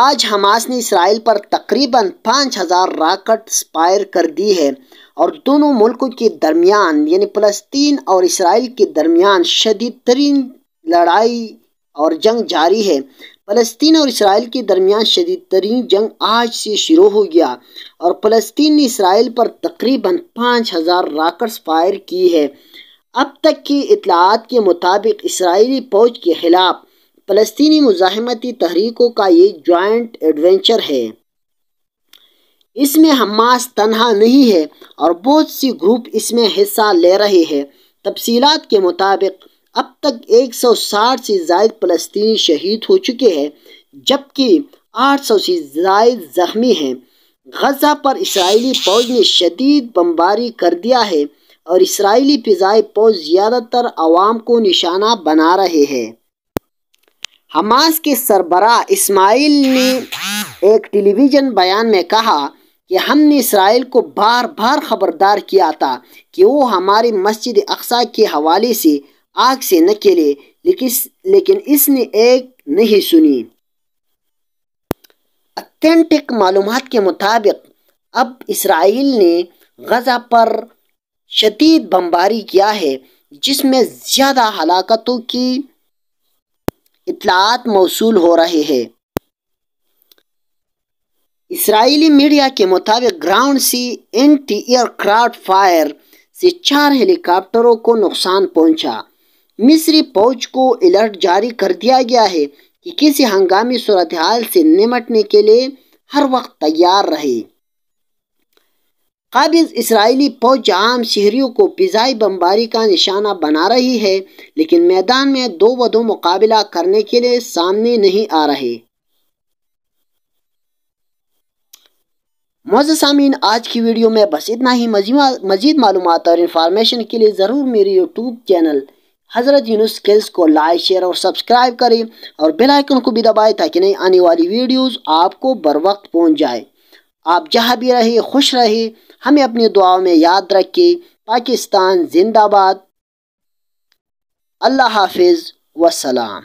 آج حماس نے اسرائیل پر تقریباً 5000 راکٹ فائر کر دی ہے اور دونوں ملکوں کے درمیان یعنی فلسطین اور اسرائیل کے درمیان شدید ترین لڑائی اور جنگ جاری ہے۔ فلسطین اور اسرائیل کے درمیان شدید ترین جنگ آج سے شروع ہو گیا اور فلسطین نے اسرائیل پر تقریباً 5000 راکٹس فائر کی ہے۔ اب تک کی اطلاعات کے مطابق اسرائیلی فوج کے خلاف فلسطینی مزاحمتی تحریکوں کا یہ جوائنٹ ایڈونچر ہے۔ اس میں حماس تنہا نہیں ہے اور بہت سی گروپ اس میں حصہ لے رہے ہیں۔ تفصیلات کے مطابق اب تک 160 سے زائد فلسطینی شہید ہو چکے ہیں جبکہ 800 سے زائد زخمی ہیں۔ غزہ پر اسرائیلی فوج نے شدید بمباری کر دیا ہے اور اسرائیلی فضائی فوج زیادہ تر عوام کو نشانہ بنا رہے ہیں۔ حماس کے سربراہ اسماعیل نے ایک ٹیلی ویژن بیان میں کہا کہ ہم نے اسرائیل کو بار بار خبردار کیا تھا کہ وہ ہماری مسجد اقصی کے حوالے سے آگ سے نہ کھیلے لیکن اس نے ایک نہیں سنی۔ اتھینٹک معلومات کے مطابق اب اسرائیل نے غزہ پر شدید بمباری کیا ہے جس میں زیادہ ہلاکتوں کی اطلاعات موصول ہو رہے ہیں۔ اسرائیلی میڈیا کے مطابق گراؤنڈ سے اینٹی ایئر کرافٹ فائر سے 4 ہیلی کاپٹروں کو نقصان پہنچا۔ مصری فوج کو الرٹ جاری کر دیا گیا ہے کہ کسی ہنگامی صورتحال سے نمٹنے کے لیے ہر وقت تیار رہے۔ قابض اسرائیلی فوج عام شہریوں کو فضائی بمباری کا نشانہ بنا رہی ہے لیکن میدان میں دو بدو مقابلہ کرنے کے لیے سامنے نہیں آ رہے۔ معزز سامعین، آج کی ویڈیو میں بس اتنا ہی۔ مزید معلومات اور انفارمیشن کے لیے ضرور میرے یوٹیوب چینل حضرت یونس اسکلز کو لائک، شیئر اور سبسکرائب کریں اور بیل آئیکن کو بھی دبائیں تاکہ نئی آنے والی ویڈیوز آپ کو بر وقت پہنچ جائے۔ آپ جہاں بھی رہے خوش رہے، ہمیں اپنی دعاؤں میں یاد رکھیں۔ پاکستان زندہ باد۔ اللہ حافظ والسلام۔